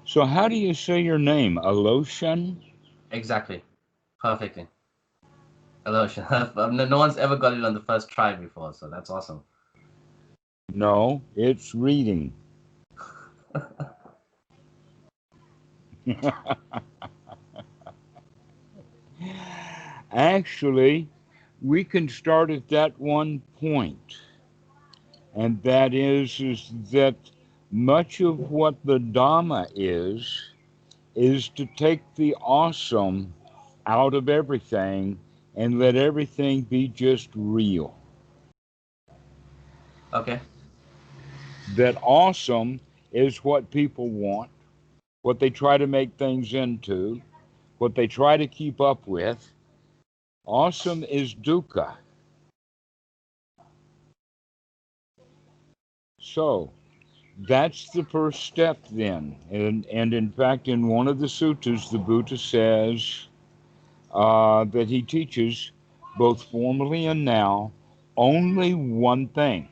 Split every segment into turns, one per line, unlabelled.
So how do you say your name? Aloshan?
Exactly. Perfectly. Aloshan. No one's ever got it on the first try before, so that's awesome.
No, it's reading. Actually, we can start at that one point, and that is that much of what the Dhamma is to take the awesome out of everything and let everything be just real.
Okay.
That awesome is what people want, what they try to make things into, what they try to keep up with. Awesome is dukkha. So that's the first step then. And in fact, in one of the suttas, the Buddha says that he teaches both formally and now only one thing,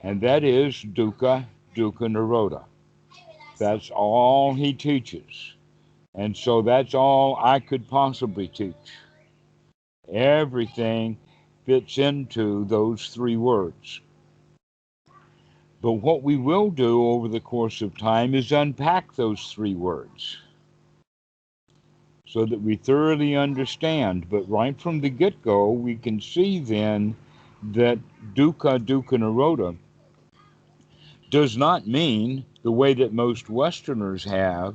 and that is dukkha, dukkha nirodha. That's all he teaches. And so that's all I could possibly teach. Everything fits into those three words. But what we will do over the course of time is unpack those three words so that we thoroughly understand. But right from the get go, we can see then that dukkha, dukkha nirodha does not mean the way that most Westerners have,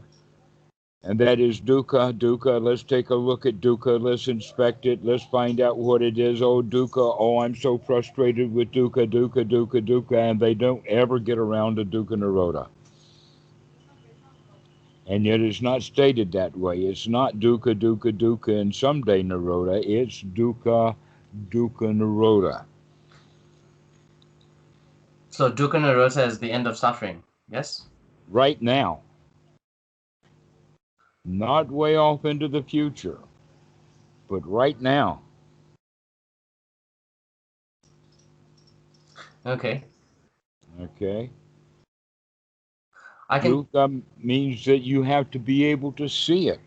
and that is dukkha, dukkha. Let's take a look at dukkha. Let's inspect it. Let's find out what it is. Oh, dukkha. Oh, I'm so frustrated with dukkha, dukkha, dukkha, dukkha. And they don't ever get around to dukkha nirodha. And yet it's not stated that way. It's not dukkha, dukkha, dukkha, and someday nirodha. It's dukkha, dukkha nirodha.
So dukkha nirodha is the end of suffering. Yes?
Right now. Not way off into the future, but right now.
Okay.
Okay?
I can,
Dukkha means that you have to be able to see it.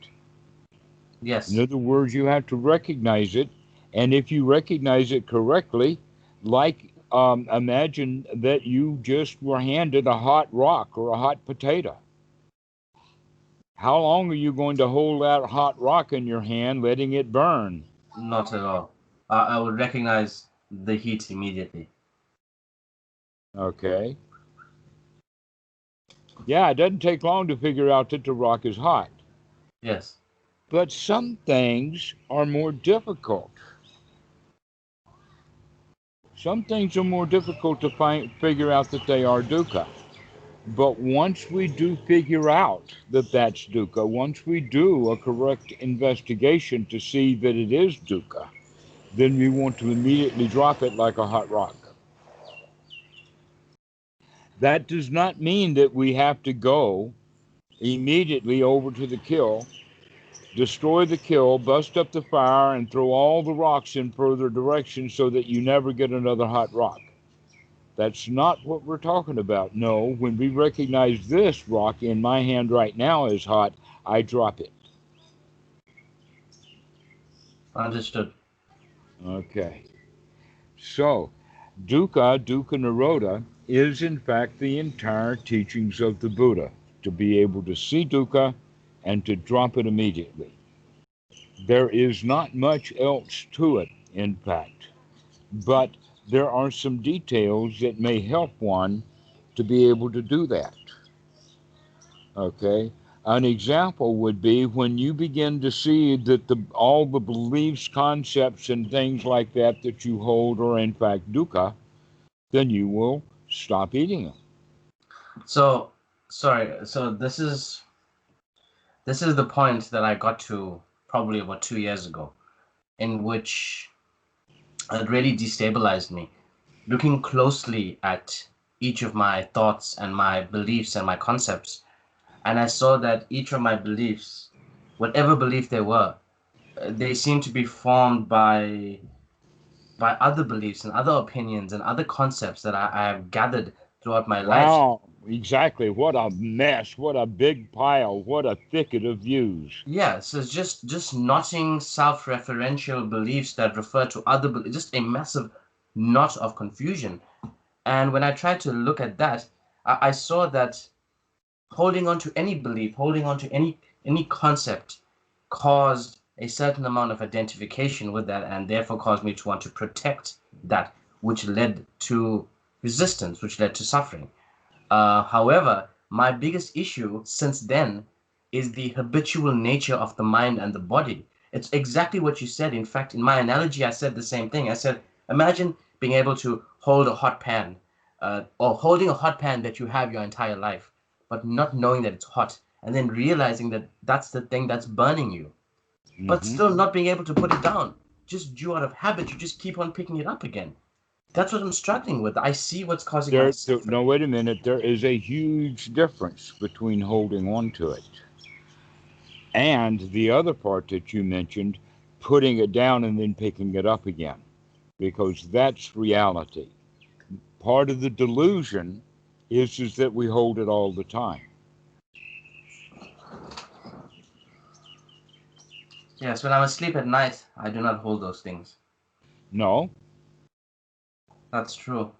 In
yes.
other words, you have to recognize it. And if you recognize it correctly, like imagine that you just were handed a hot rock or a hot potato. How long are you going to hold that hot rock in your hand, letting it burn?
Not at all. I would recognize the heat immediately.
Okay. Yeah, it doesn't take long to figure out that the rock is hot.
Yes.
But some things are more difficult. Some things are more difficult to figure out that they are dukkha. But once we do figure out that that's dukkha, once we do a correct investigation to see that it is dukkha, then we want to immediately drop it like a hot rock. That does not mean that we have to go immediately over to the kill, destroy the kill, bust up the fire, and throw all the rocks in further directions so that you never get another hot rock. That's not what we're talking about. No, when we recognize this rock in my hand right now is hot, I drop it.
Understood.
Okay. So, dukkha, dukkha nirodha, is in fact the entire teachings of the Buddha, to be able to see dukkha and to drop it immediately. There is not much else to it, in fact, but there are some details that may help one to be able to do that. Okay? An example would be when you begin to see that all the beliefs, concepts, and things like that that you hold are in fact dukkha, then you will stop eating them.
So, sorry. So this is the point that I got to probably about 2 years ago, in which it really destabilized me. Looking closely at each of my thoughts and my beliefs and my concepts, and I saw that each of my beliefs, whatever belief they were, They seem to be formed by other beliefs and other opinions and other concepts that I have gathered throughout my life.
Wow, exactly. What a mess. What a big pile. What a thicket of views.
Yeah, so it's just knotting self-referential beliefs that refer to other, just a massive knot of confusion. And when I tried to look at that, I saw that holding on to any belief, holding on to any concept, caused a certain amount of identification with that, and therefore caused me to want to protect that, which led to resistance, which led to suffering. However, my biggest issue since then is the habitual nature of the mind and the body. It's exactly what you said. In fact, in my analogy, I said the same thing. I said, imagine being able to hold a hot pan, or holding a hot pan that you have your entire life, but not knowing that it's hot, and then realizing that that's the thing that's burning you, but
Hmm.
still not being able to put it down. Just due out of habit, you just keep on picking it up again. That's what I'm struggling with. I see what's causing my
No,
suffering.
wait a minute. There is a huge difference between holding on to it and the other part that you mentioned, putting it down and then picking it up again, because that's reality. Part of the delusion is that we hold it all the time.
Yes, when I'm asleep at night, I do not hold those things.
No.
That's true.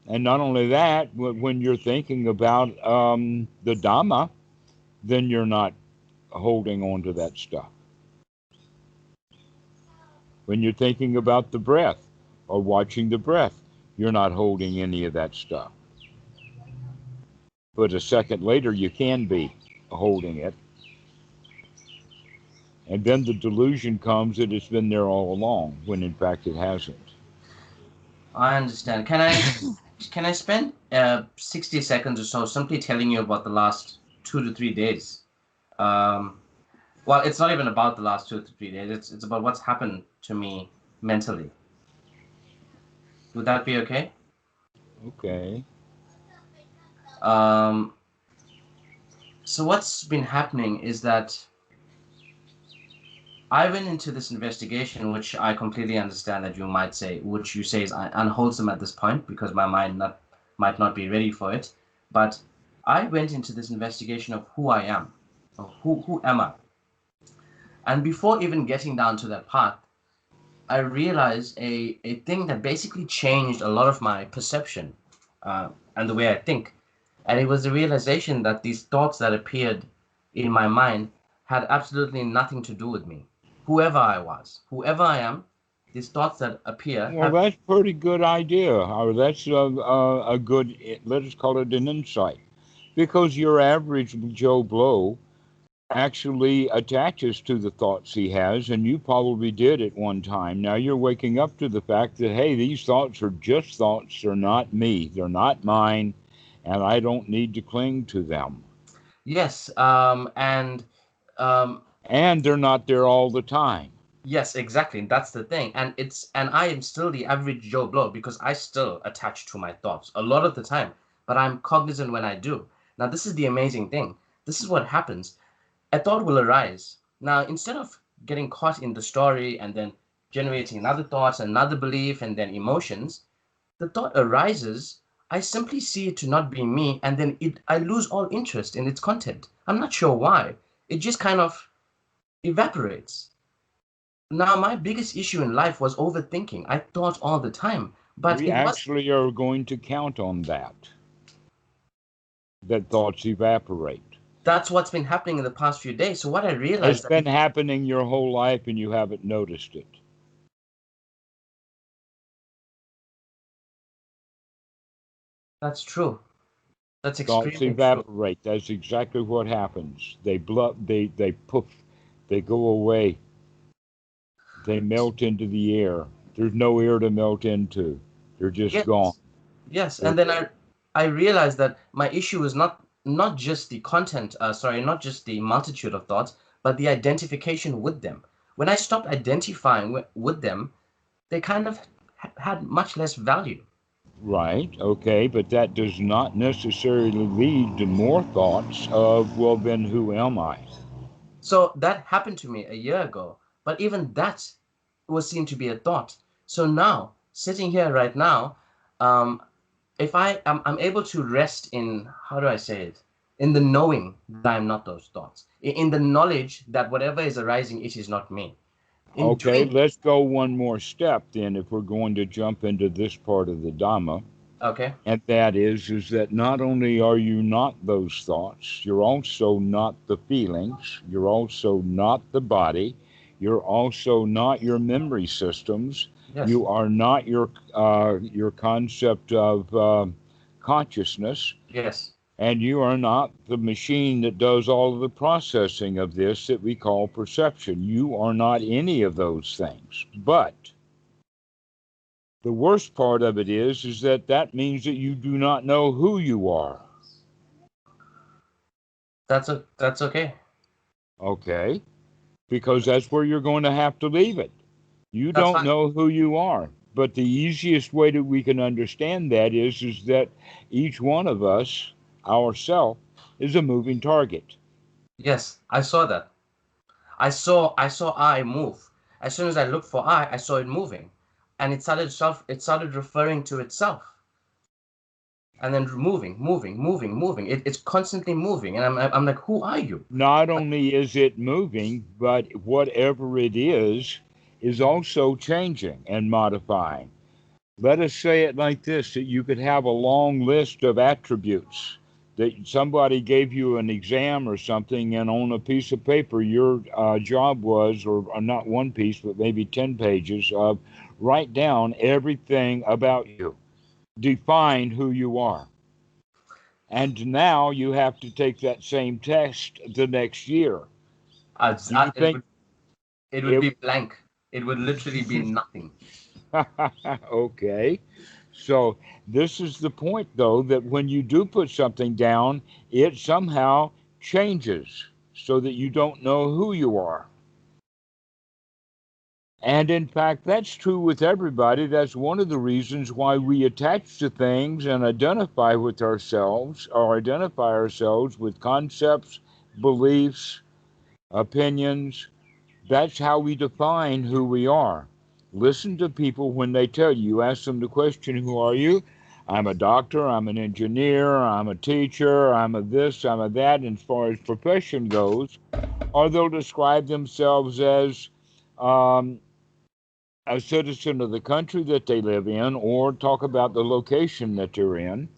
And not only that, when you're thinking about the Dhamma, then you're not holding on to that stuff. When you're thinking about the breath or watching the breath, you're not holding any of that stuff. But a second later, you can be holding it. And then the delusion comes that it's been there all along, when in fact it hasn't.
I understand. Can I spend 60 seconds or so simply telling you about the last 2 to 3 days? Um, well, it's not even about the last 2 to 3 days. It's about what's happened to me mentally. Would that be okay?
Okay.
Um, so what's been happening is that I went into this investigation, which I completely understand that you might say, which you say is unwholesome at this point because my mind might not be ready for it. But I went into this investigation of who I am, of who am I? And before even getting down to that path, I realized a thing that basically changed a lot of my perception, and the way I think. And it was the realization that these thoughts that appeared in my mind had absolutely nothing to do with me. Whoever I was, whoever I am, these thoughts that appear
Well,
have.
that's pretty good idea. Or that's a good, let's call it an insight. Because your average Joe Blow actually attaches to the thoughts he has, and you probably did at one time. Now you're waking up to the fact that, hey, these thoughts are just thoughts. They're not me. They're not mine, and I don't need to cling to them.
Yes, and um,
And they're not there all the time.
yes, exactly. That's the thing. And I am still the average Joe Blow because I still attach to my thoughts a lot of the time, but I'm cognizant when I do. Now, this is the amazing thing. This is what happens. A thought will arise. Now, instead of getting caught in the story and then generating another thought, another belief, and then emotions, the thought arises. I simply see it to not be me, and then I lose all interest in its content. I'm not sure why. It just kind of evaporates. Now, my biggest issue in life was overthinking. I thought all the time, but
We
it was
actually are going to count on that thoughts evaporate.
that's what's been happening in the past few days. So what I
It's
realized that
been happening your whole life and you haven't noticed it.
that's true. That's
Thoughts
extremely true.
evaporate. That's exactly what happens. They poof, they go away. They melt into the air. There's no air to melt into. They're just gone.
Yes, yes.
They're
And then
there.
I realized that my issue is not just the content, sorry, not just the multitude of thoughts, but the identification with them. When I stopped identifying with them, they kind of had much less value.
Right, okay, but that does not necessarily lead to more thoughts of, well, then who am I?
So that happened to me a year ago. But even that was seen to be a thought. So now, sitting here right now, if I'm able to rest in, how do I say it? In the knowing that I'm not those thoughts, in the knowledge that whatever is arising, it is not me. In
Okay,
doing,
let's go one more step then if we're going to jump into this part of the Dhamma.
okay,
And that is that not only are you not those thoughts, you're also not the feelings, you're also not the body, you're also not your memory systems,
yes,
you are not your concept of consciousness,
yes,
and you are not the machine that does all of the processing of this that we call perception. You are not any of those things. But the worst part of it is that means that you do not know who you are.
that's okay.
Okay? Because that's where you're going to have to leave it. You
That's
don't
fine.
know who you are. But the easiest way that we can understand that is that each one of us, ourself, is a moving target.
Yes, I saw that. I saw I move. As soon as I looked for I saw it moving, and it started referring to itself, and then moving. It's constantly moving, and I'm like, who are you?
Not only is it moving, but whatever it is also changing and modifying. Let us say it like this, that you could have a long list of attributes that somebody gave you an exam or something, and on a piece of paper, your job was, or not one piece, but maybe 10 pages of write down everything about you, define who you are. And now you have to take that same test the next year. Do you
It
think
would it would
it?
be blank. It would literally be nothing.
Okay. So this is the point, though, that when you do put something down, it somehow changes so that you don't know who you are. And in fact, that's true with everybody. That's one of the reasons why we attach to things and identify with ourselves or identify ourselves with concepts, beliefs, opinions. That's how we define who we are. Listen to people when they tell you, you ask them the question, who are you? I'm a doctor, I'm an engineer, I'm a teacher, I'm a this, I'm a that, and as far as profession goes, or they'll describe themselves as um, a citizen of the country that they live in, or talk about the location that they're in,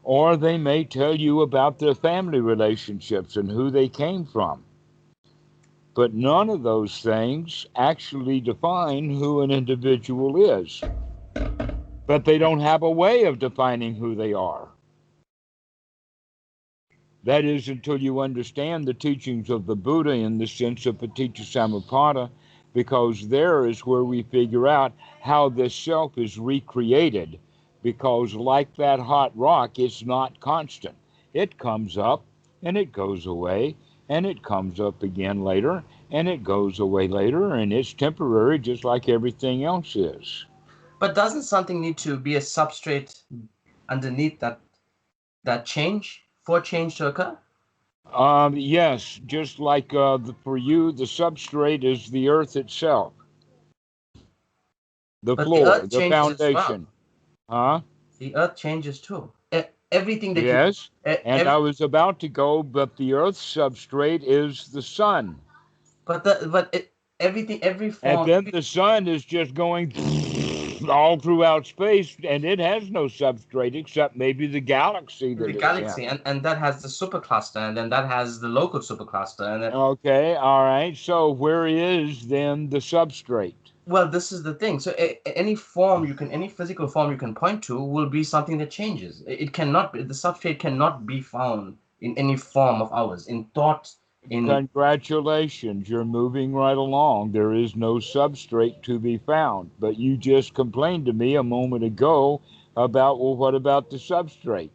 or they may tell you about their family relationships and who they came from. But none of those things actually define who an individual is. But they don't have a way of defining who they are. That is, until you understand the teachings of the Buddha in the sense of Paticca Samuppada, because there is where we figure out how this self is recreated. Because, like that hot rock, it's not constant. It comes up and it goes away, and it comes up again later, and it goes away later, and it's temporary just like everything else is.
But doesn't something need to be a substrate underneath that change for change to occur?
Yes, just like for you, the substrate is the earth itself, the
But the
floor,
earth
the
changes as well.
foundation. Huh?
The earth changes too. Everything that you
Yes. And I
every
was about to go, but the earth's substrate is the sun.
but the but it, everything every
And
form
then the sun is just going all throughout space, and it has no substrate except maybe the galaxy
the
that it's in.
galaxy, and that has the supercluster, and then that has the local supercluster, and then
Okay, all right. So where is then the substrate?
well, this is the thing. So any form you can, any physical form you can point to will be something that changes. It cannot be, the substrate cannot be found in any form of ours, in thought, in
Congratulations, you're moving right along. There is no substrate to be found. But you just complained to me a moment ago about, well, what about the substrate?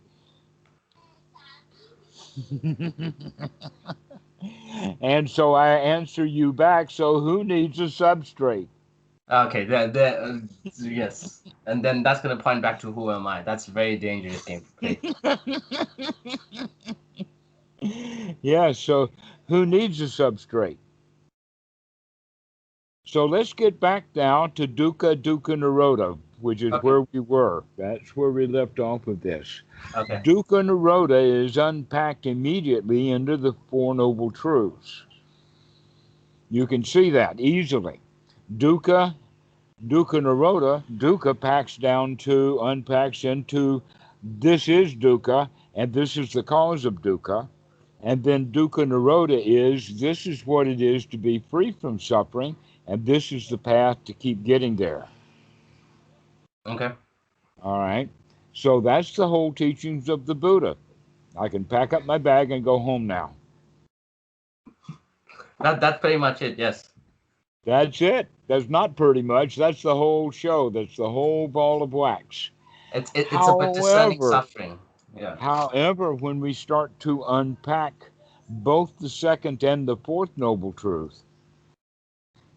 And so I answer you back, so who needs a substrate?
okay, yes, and then that's gonna point back to who am I? That's a very dangerous game to play.
Yeah, so who needs a substrate? So let's get back now to dukkha, dukkha, nirodha, which is
Okay.
where we were. That's where we left off with this.
Okay.
Dukkha nirodha is unpacked immediately into the Four Noble Truths. You can see that easily. Dukkha, dukkha nirodha, dukkha unpacks into this is dukkha, and this is the cause of dukkha. And then dukkha nirodha is this is what it is to be free from suffering, and this is the path to keep getting there.
Okay.
All right. So that's the whole teachings of the Buddha. I can pack up my bag and go home now.
That's pretty much it. Yes.
That's it. That's not pretty much. That's the whole show. That's the whole ball of wax.
It's about discerning
However,
suffering. Yeah.
however, when we start to unpack both the second and the fourth noble truth,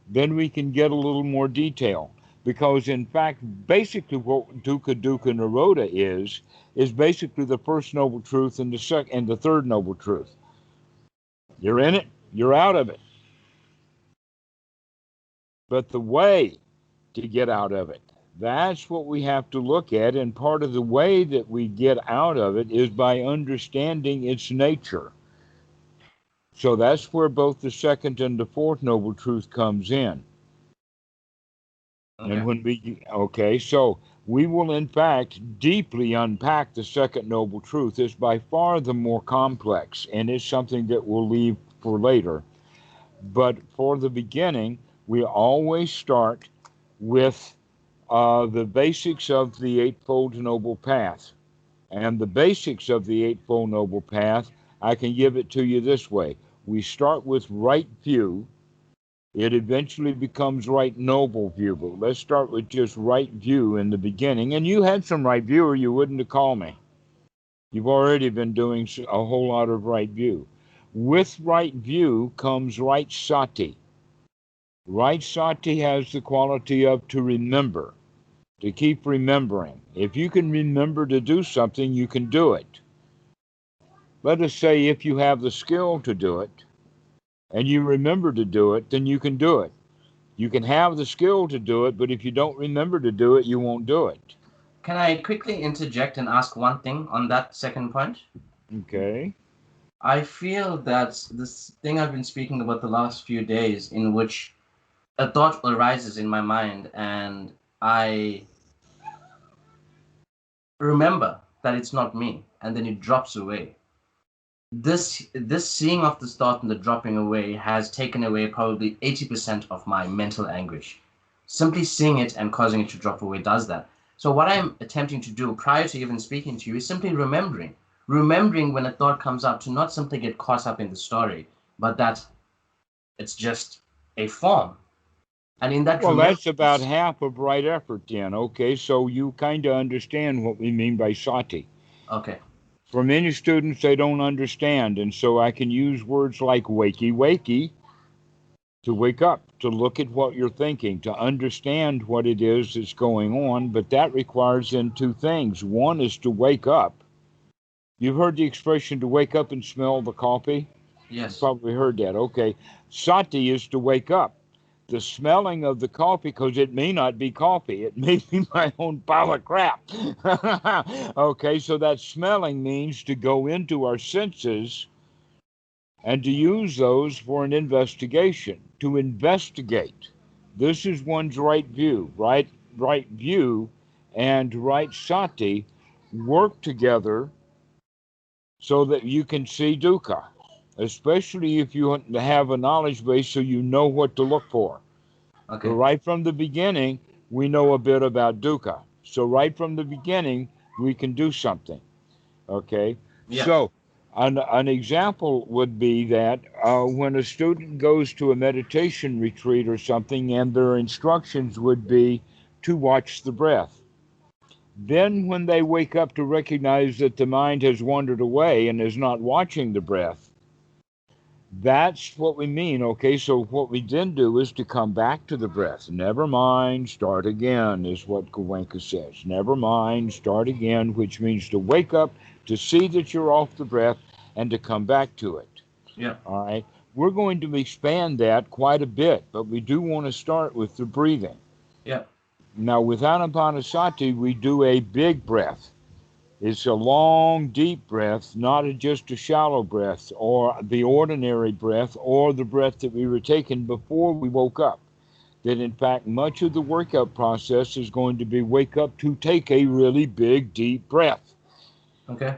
then we can get a little more detail. Because in fact, basically what dukkha, dukkha, nirodha is basically the first noble truth and the second and the third noble truth. You're in it, you're out of it. But the way to get out of it, that's what we have to look at. And part of the way that we get out of it is by understanding its nature. So that's where both the second and the fourth noble truth comes in. And
Okay.
when so we will in fact deeply unpack the second noble truth. It's by far the more complex, and it's something that we'll leave for later. But for the beginning, we always start with the basics of the Eightfold Noble Path. And the basics of the Eightfold Noble Path, I can give it to you this way. We start with right view. It eventually becomes right noble view, but let's start with just right view in the beginning. And you had some right view, or you wouldn't have called me. You've already been doing a whole lot of right view. With right view comes right sati. Right sati has the quality of to remember, to keep remembering. If you can remember to do something, you can do it. Let us say if you have the skill to do it, and you remember to do it, then you can do it. You can have the skill to do it, but if you don't remember to do it, you won't do it.
Can I quickly interject and ask one thing on that second point?
Okay.
I feel that this thing I've been speaking about the last few days, in which a thought arises in my mind and I remember that it's not me, and then it drops away. This seeing of this thought and the dropping away has taken away probably 80% of my mental anguish. Simply seeing it and causing it to drop away does that. So what I'm attempting to do prior to even speaking to you is simply remembering when a thought comes up, to not simply get caught up in the story, but that it's just a form. And in that
Well, that's about
remembrance,
half of right effort then. Okay, so you kind of understand what we mean by sati.
okay,
For many students, they don't understand, and so I can use words like wakey, wakey to wake up, to look at what you're thinking, to understand what it is that's going on, but that requires then two things. One is to wake up. You've heard the expression to wake up and smell the coffee? You
yes,
probably heard that. Okay. Sati is to wake up. The smelling of the coffee, because it may not be coffee, it may be my own pile of crap. Okay, so that smelling means to go into our senses and to use those for an investigation, to investigate. This is one's right view. Right view and right sati work together so that you can see dukkha, especially if you have a knowledge base so you know what to look for. But
okay,
right from the beginning, we know a bit about dukkha. So right from the beginning, we can do something. Okay?
yeah,
So an example would be that when a student goes to a meditation retreat or something, and their instructions would be to watch the breath. Then, when they wake up to recognize that the mind has wandered away and is not watching the breath, that's what we mean. Okay, so what we then do is to come back to the breath. Never mind, start again, is what Goenka says. Never mind, start again, which means to wake up, to see that you're off the breath, and to come back to it.
yeah,
All right. we're going to expand that quite a bit, but we do want to start with the breathing.
Yeah.
Now, with Anapanasati, we do a big breath. It's a long, deep breath, not just a shallow breath or the ordinary breath or the breath that we were taking before we woke up. That in fact, much of the workout process is going to be wake up to take a really big, deep breath.
Okay.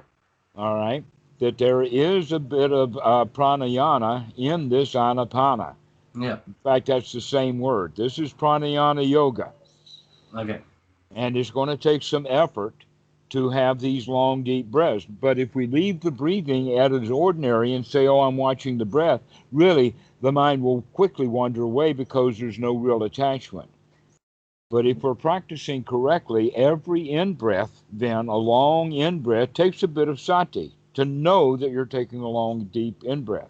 All right. That there is a bit of pranayama in this anapana.
Yeah.
In fact, that's the same word. This is pranayama yoga.
Okay.
And it's going to take some effort to have these long, deep breaths. But if we leave the breathing at its ordinary and say, oh, I'm watching the breath, really, the mind will quickly wander away because there's no real attachment. But if we're practicing correctly, every in-breath, then a long in-breath takes a bit of sati to know that you're taking a long, deep in-breath.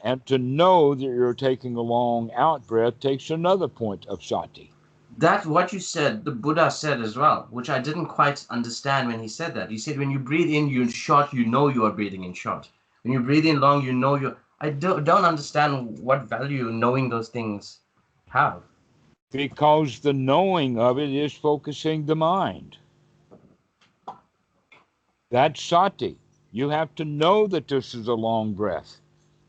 And to know that you're taking a long out-breath takes another point of sati.
That's what you said, the Buddha said as well, which I didn't quite understand when he said that. He said when you breathe in, you're short, you know you are breathing in short. When you breathe in long, you know you're... I don't understand what value knowing those things have.
Because the knowing of it is focusing the mind. That's sati. You have to know that this is a long breath.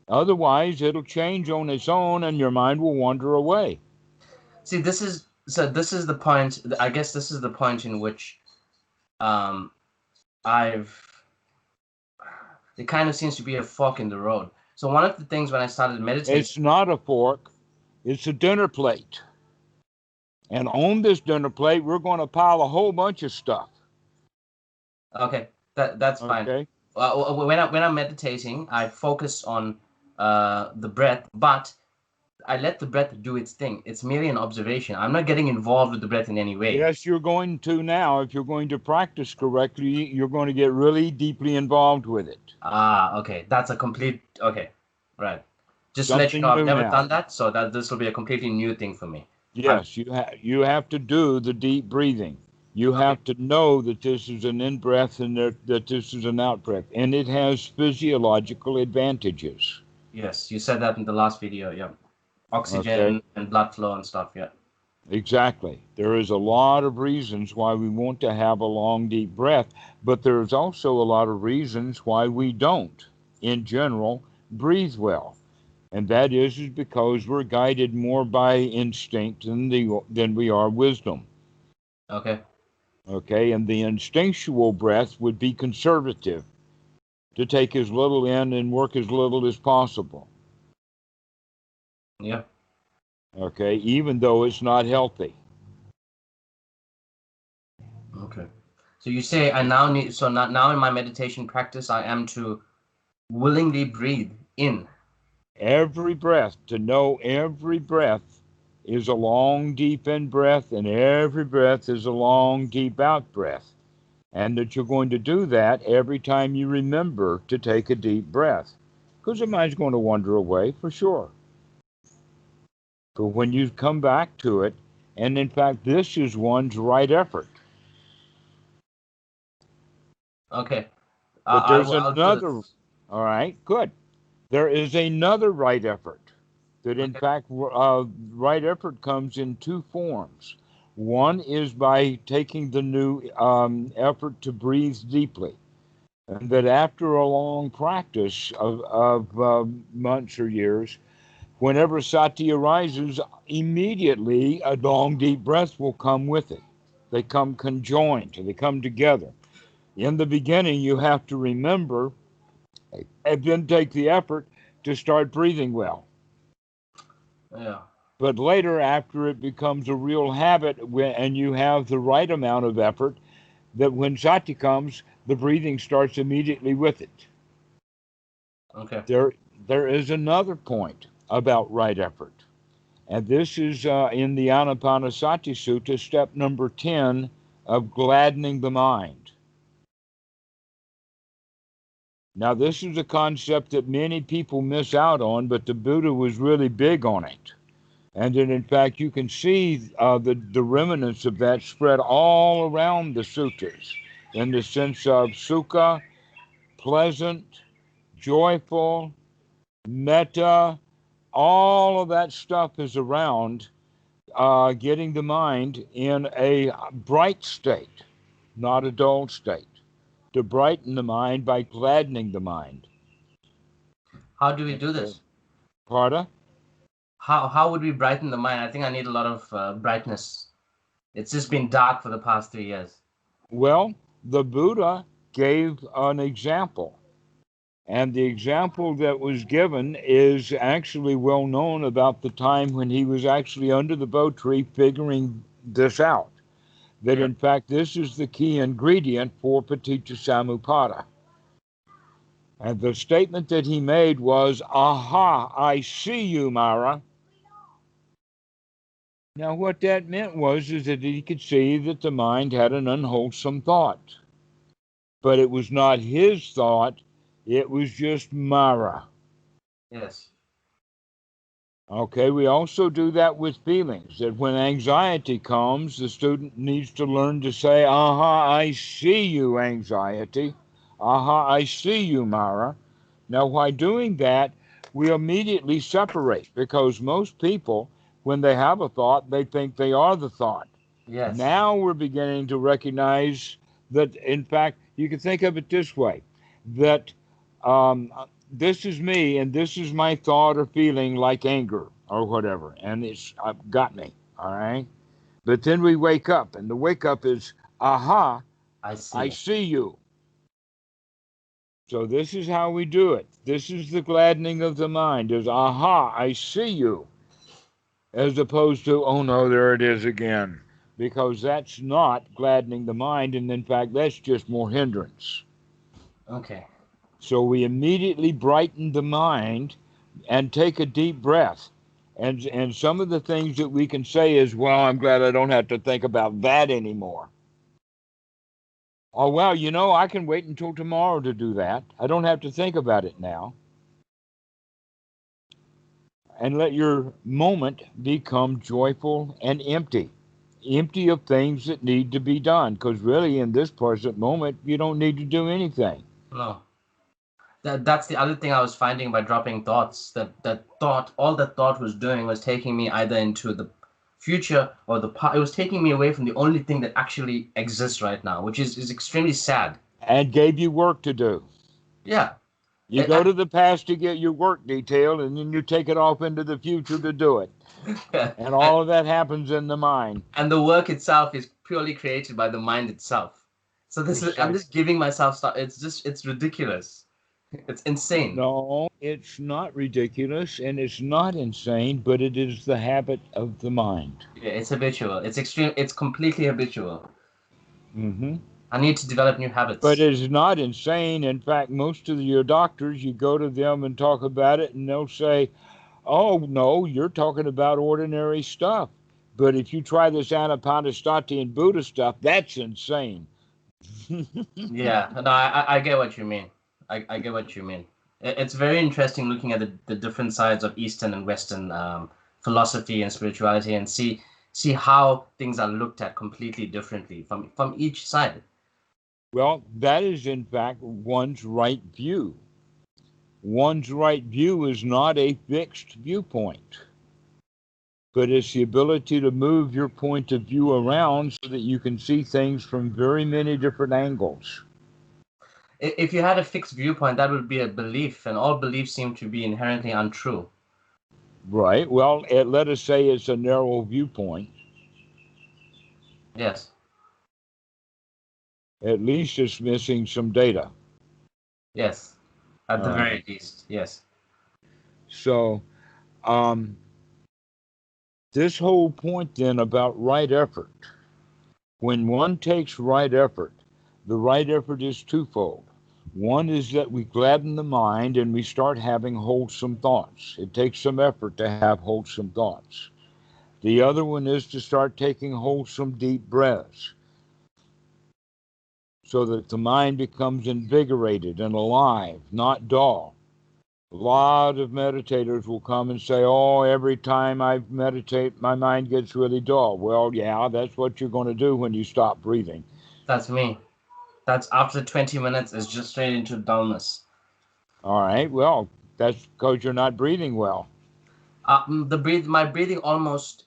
Otherwise, it'll change on its own and your mind will wander away.
See, this is the point. I guess this is the point in which it kind of seems to be a fork in the road. So one of the things when I started meditating...
It's not a fork. It's a dinner plate. And on this dinner plate, we're going to pile a whole bunch of stuff.
Okay, that's fine.
Okay.
When I'm meditating, I focus on the breath, but I let the breath do its thing. It's merely an observation. I'm not getting involved with the breath in any way.
Yes, you're going to now. If you're going to practice correctly, you're going to get really deeply involved with it.
Okay. That's a complete... Okay, right. Just
Something
to let you know, I've never
now.
done that, so that this will be a completely new thing for me.
Yes, you have to do the deep breathing. You have to know that this is an in-breath and that this is an out-breath, and it has physiological advantages.
Yes, you said that in the last video, yeah. Oxygen and blood flow and stuff, yeah.
Exactly. There is a lot of reasons why we want to have a long, deep breath, but there's also a lot of reasons why we don't, in general, breathe well. And that is because we're guided more by instinct than we are wisdom.
Okay.
Okay, and the instinctual breath would be conservative, to take as little in and work as little as possible.
Yeah.
Okay, even though it's not healthy.
Okay. So you say I now need... So now in my meditation practice, I am to willingly breathe in.
Every breath, to know every breath is a long, deep in breath, and every breath is a long, deep out breath. And that you're going to do that every time you remember to take a deep breath. Because the mind's going to wander away for sure. But when you come back to it, and in fact, this is one's right effort.
Okay.
But there's
I'll do
another,
this.
all right, good. There is another right effort. That in fact, right effort comes in two forms. One is by taking the new effort to breathe deeply. And that after a long practice of months or years, whenever sati arises, immediately a long, deep breath will come with it. They come conjoined, they come together. In the beginning, you have to remember and then take the effort to start breathing well.
Yeah.
But later, after it becomes a real habit and you have the right amount of effort, that when sati comes, the breathing starts immediately with it.
Okay.
There is another point about right effort. And this is in the Anapanasati Sutta, step number 10 of gladdening the mind. Now, this is a concept that many people miss out on, but the Buddha was really big on it. And then, in fact, you can see the remnants of that spread all around the suttas in the sense of sukha, pleasant, joyful, metta, all of that stuff is around getting the mind in a bright state, not a dull state, to brighten the mind by gladdening the mind.
How do we
And
do
so,
this?
Parda?
How would we brighten the mind? I think I need a lot of brightness. It's just been dark for the past 3 years.
Well, the Buddha gave an example. And the example that was given is actually well known about the time when he was actually under the bo tree figuring this out. That
Yeah.
in fact, this is the key ingredient for paticca samuppada. And the statement that he made was, "Aha, I see you, Mara." Now, what that meant was is that he could see that the mind had an unwholesome thought. But it was not his thought, it was just Mara.
Yes.
Okay, we also do that with feelings, that when anxiety comes, the student needs to learn to say, "Aha, I see you, anxiety. Aha, I see you, Mara." Now, by doing that, we immediately separate because most people, when they have a thought, they think they are the thought.
Yes.
Now we're beginning to recognize that, in fact, you can think of it this way, that um, this is me and this is my thought or feeling like anger or whatever, and it's got me, all right? But then we wake up, and the wake up is, "Aha,
I see
I
you.
see you." So this is how we do it. This is the gladdening of the mind, is, "Aha, I see you," as opposed to, "Oh no, there it is again," because that's not gladdening the mind, and in fact, that's just more hindrance.
Okay.
So we immediately brighten the mind and take a deep breath. And some of the things that we can say is, "Well, I'm glad I don't have to think about that anymore." Oh, well, I can wait until tomorrow to do that. I don't have to think about it now. And let your moment become joyful and empty. Empty of things that need to be done. Because really, in this present moment, you don't need to do anything.
No. That's the other thing I was finding by dropping thoughts. All that thought was doing was taking me either into the future or the past. It was taking me away from the only thing that actually exists right now, which is extremely sad.
And gave you work to do.
Yeah.
You go to the past to get your work detailed, and then you take it off into the future to do it. And
and,
all of that happens in the mind.
and the work itself is purely created by the mind itself. So I'm
Precisely.
just giving myself stuff. It's ridiculous. It's insane.
No, it's not ridiculous and it's not insane, but it is the habit of the mind.
Yeah, it's habitual. It's extreme. It's completely habitual.
Hmm.
I need to develop new
But
habits.
it is not insane. In fact, most of your doctors, you go to them and talk about it, and they'll say, "Oh, no, you're talking about ordinary stuff. But if you try this Anapanasati and Buddha stuff, that's insane."
Yeah, no, I get what you mean. I get what you mean. It's very interesting looking at the different sides of Eastern and Western philosophy and spirituality and see how things are looked at completely differently from each side.
Well, that is in fact one's right view. One's right view is not a fixed viewpoint, but it's the ability to move your point of view around so that you can see things from very many different angles.
If you had a fixed viewpoint, that would be a belief, and all beliefs seem to be inherently untrue.
Right. Well, let us say it's a narrow viewpoint.
Yes,
At least it's missing some data.
yes, at
All
the
right.
very least, yes.
So, um, this whole point then about right effort, when one takes right effort, the right effort is twofold. One is that we gladden the mind and we start having wholesome thoughts. It takes some effort to have wholesome thoughts. The other one is to start taking wholesome deep breaths so that the mind becomes invigorated and alive, not dull. A lot of meditators will come and say, "Oh, every time I meditate, my mind gets really dull." Well, yeah, that's what you're going to do when you stop breathing.
That's me. That's after 20 minutes, it's just straight into dullness.
All right, well, That's because you're not breathing well.
My breathing almost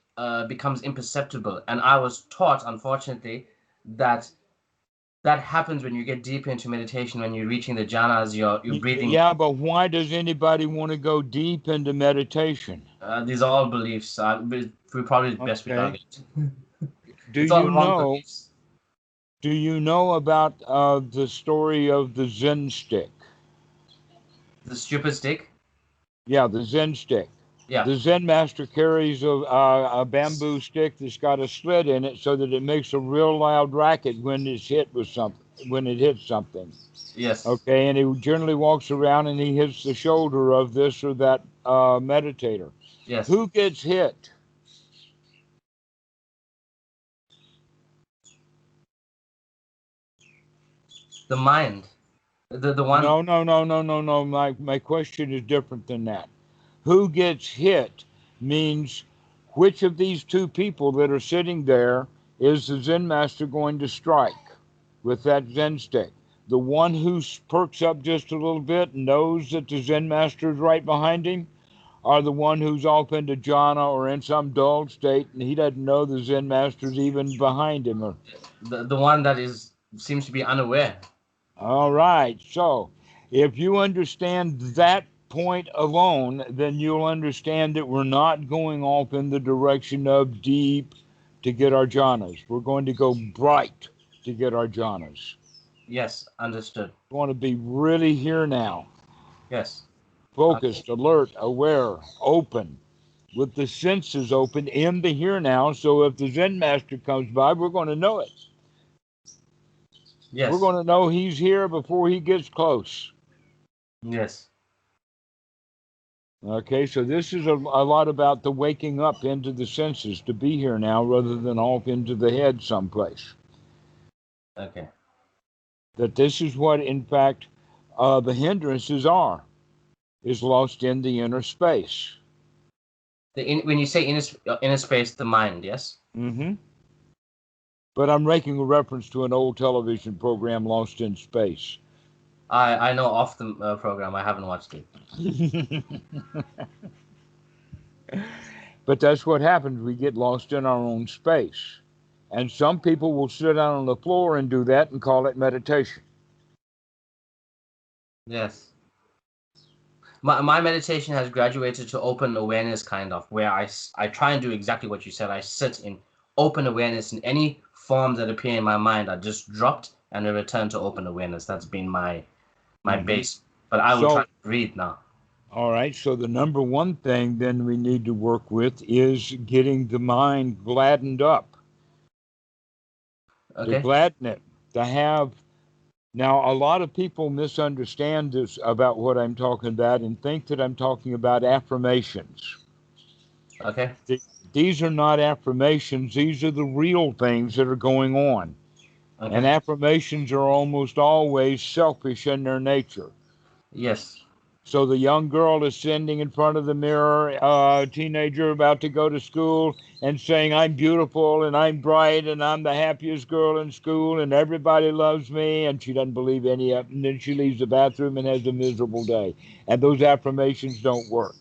becomes imperceptible, and I was taught, unfortunately, that that happens when you get deeper into meditation. When you're reaching the jhanas, you're breathing.
Yeah, but why does anybody want to go deep into meditation?
These are all beliefs. We probably best we
Okay.
target.
Do
It's all
you
wrong
know?
beliefs.
Do you know about the story of the Zen stick?
The stupid stick.
Yeah, the Zen stick.
Yeah.
The Zen master carries a bamboo stick that's got a slit in it so that it makes a real loud racket when it's hit with something. When it hits something.
Yes.
Okay, and he generally walks around and he hits the shoulder of this or that meditator.
Yes.
Who gets hit?
The mind. The one.
No, no, no, no, no, no. My question is different than that. Who gets hit means which of these two people that are sitting there is the Zen master going to strike with that Zen stick? The one who perks up just a little bit and knows that the Zen master is right behind him, or the one who's off into jhana or in some dull state and he doesn't know the Zen master's even behind him? Or,
The one that is seems to be unaware.
all right, so if you understand that point alone, then you'll understand that we're not going off in the direction of deep to get our jhanas. We're going to go bright to get our jhanas.
Yes. Understood.
We want to be really here now,
Yes. Okay.
focused, alert, aware, open, with the senses open in the here now. So if the Zen master comes by, we're going to know it. We're
Yes.
going to know he's here before he gets close.
Yes.
Okay, so this is a lot about the waking up into the senses to be here now rather than off into the head someplace.
Okay.
That this is what, in fact, the hindrances are, is lost in the inner space.
When you say inner space, the mind. Yes.
Mm-hmm. But I'm making a reference to an old television program, Lost in Space.
I know of the program. I haven't watched it.
But that's what happens. We get lost in our own space. And some people will sit down on the floor and do that and call it meditation.
Yes. My meditation has graduated to open awareness, kind of, where I try and do exactly what you said. I sit in open awareness, and any forms that appear in my mind are just dropped and I return to open awareness. That's been my
Mm-hmm.
base. But I will try
So,
to breathe now.
all right, so the number one thing then we need to work with is getting the mind gladdened up, to
Okay?
gladden it, to have. Now, a lot of people misunderstand this about what I'm talking about and think that I'm talking about affirmations.
Okay?
These are not affirmations, these are the real things that are going on. And
Okay?
affirmations are almost always selfish in their nature.
Yes.
So the young girl is standing in front of the mirror, a teenager about to go to school, and saying, I'm beautiful and I'm bright and I'm the happiest girl in school and everybody loves me. And she doesn't believe any of it. And then she leaves the bathroom and has a miserable day. And those affirmations don't work.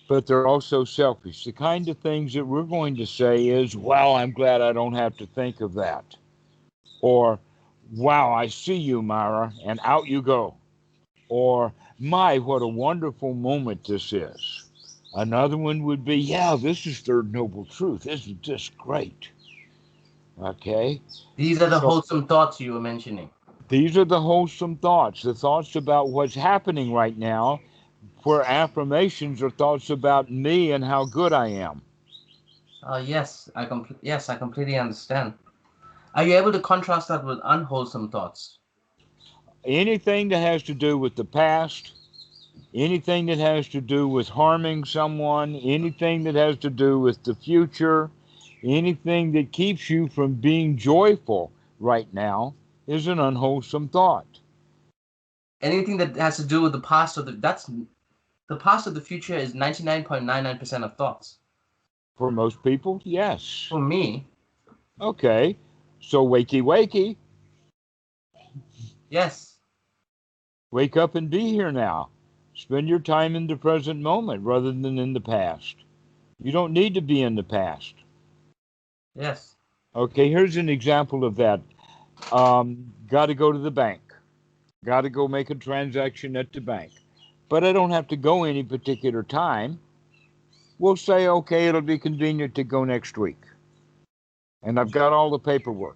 But they're also selfish. The kind of things that we're going to say is, well, I'm glad I don't have to think of that. Or, wow, I see you, Myra, and out you go. Or, my, what a wonderful moment this is. Another one would be, yeah, this is Third Noble Truth. Isn't this great? Okay?
These are the
So
wholesome thoughts you were mentioning.
these are the wholesome thoughts, the thoughts about what's happening right now, where affirmations are thoughts about me and how good I am.
Yes, I completely understand. Are you able to contrast that with unwholesome thoughts?
Anything that has to do with the past, anything that has to do with harming someone, anything that has to do with the future, anything that keeps you from being joyful right now is an unwholesome thought.
Anything that has to do with the past or the past or the future is 99.99% of thoughts.
For most people, yes.
For me,
Okay, so wakey wakey,
yes.
wake up and be here now. Spend your time in the present moment rather than in the past. You don't need to be in the past.
Yes.
Okay, here's an example of that. Got to go to the bank. Got to go make a transaction at the bank. But I don't have to go any particular time. We'll say, okay, it'll be convenient to go next week. And I've got all the paperwork.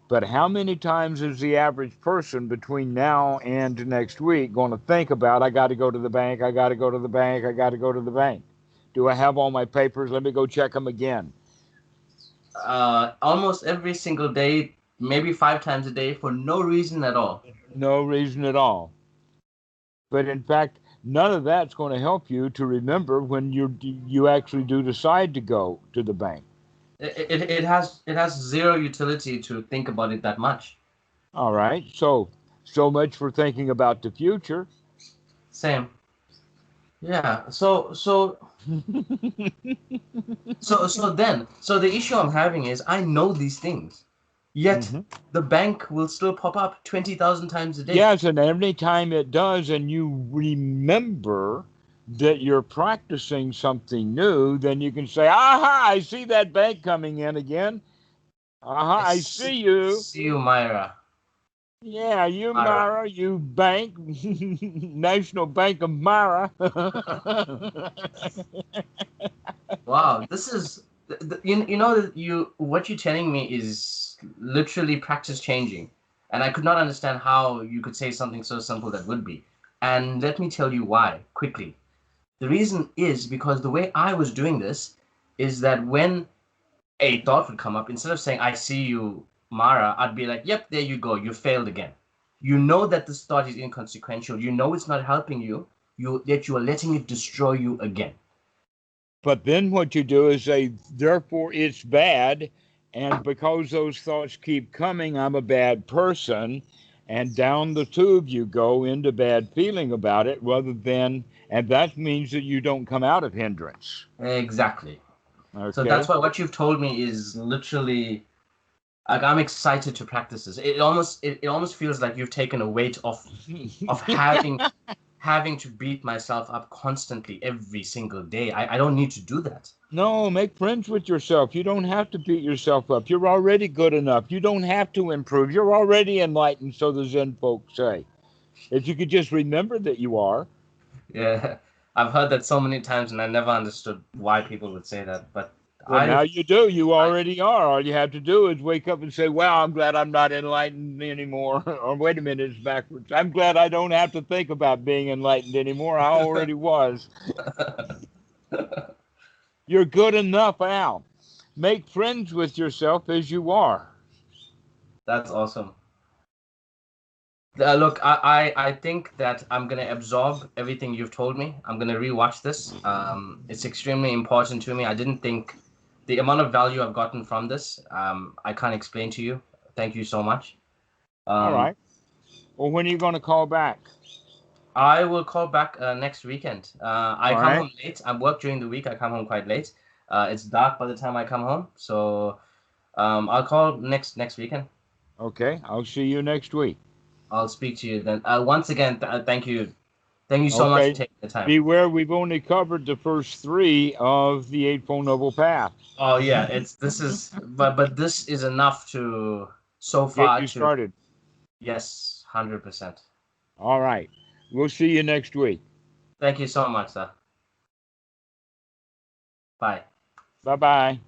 But how many times is the average person between now and next week going to think about, I got to go to the bank, I got to go to the bank, I got to go to the bank? Do I have all my papers? Let me go check them again.
Almost every single day, maybe 5 times a day, for no reason at all.
No reason at all. But in fact, none of that's going to help you to remember when you actually do decide to go to the bank.
It has zero utility to think about it that much.
All right. So much for thinking about the future.
Same. Yeah. So the issue I'm having is I know these things, yet
Mm-hmm.
the bank will still pop up 20,000 times a day.
Yes, and every time it does, and you remember that you're practicing something new, then you can say, aha, I see that bank coming in again. Aha, I see you.
See you, Myra.
Yeah, you,
Myra.
Mara, you bank, National Bank of Mara.
Wow, this is you know that you what you're telling me is literally practice changing, and I could not understand how you could say something so simple that would be. And let me tell you why quickly. The reason is because the way I was doing this is that when a thought would come up, instead of saying "I see you, Mara," I'd be like, "Yep, there you go. You failed again." You know that this thought is inconsequential. You know it's not helping you. That you are letting it destroy you again.
But then what you do is say, therefore it's bad. And because those thoughts keep coming, I'm a bad person. And down the tube you go into bad feeling about it rather than, and that means that you don't come out of hindrance.
Exactly. So that's
Okay?
why what you've told me is literally like I'm excited to practice this. It almost feels like you've taken a weight of having to beat myself up constantly every single day. I don't need to do that.
No, make friends with yourself. You don't have to beat yourself up. You're already good enough. You don't have to improve. You're already enlightened, so the Zen folks say. If you could just remember that you are.
Yeah, I've heard that so many times, and I never understood why people would say that. But
Well, now you do. You
I
already are. All you have to do is wake up and say, well, I'm glad I'm not enlightened anymore. Or wait a minute, it's backwards. I'm glad I don't have to think about being enlightened anymore. I already was. You're good enough, Al. Make friends with yourself as you are.
That's awesome. Look, I think that I'm gonna absorb everything you've told me. I'm gonna rewatch this. It's extremely important to me. I didn't think the amount of value I've gotten from this. I can't explain to you. Thank you so much.
All
Um,
right. Well, when are you going to call back?
I will call back next weekend. I
All
come
right.
home late. I work during the week. I come home quite late. It's dark by the time I come home, so I'll call next weekend.
Okay. I'll see you next week.
I'll speak to you then. Once again, thank you. Thank you so much for
Okay.
taking the time.
Beware, we've only covered the first three of the Eightfold Noble Path.
Oh yeah, but this is enough to so
Get
far
you
to
started.
yes, 100%.
All right. We'll see you next week.
Thank you so much, sir. Bye.
Bye bye.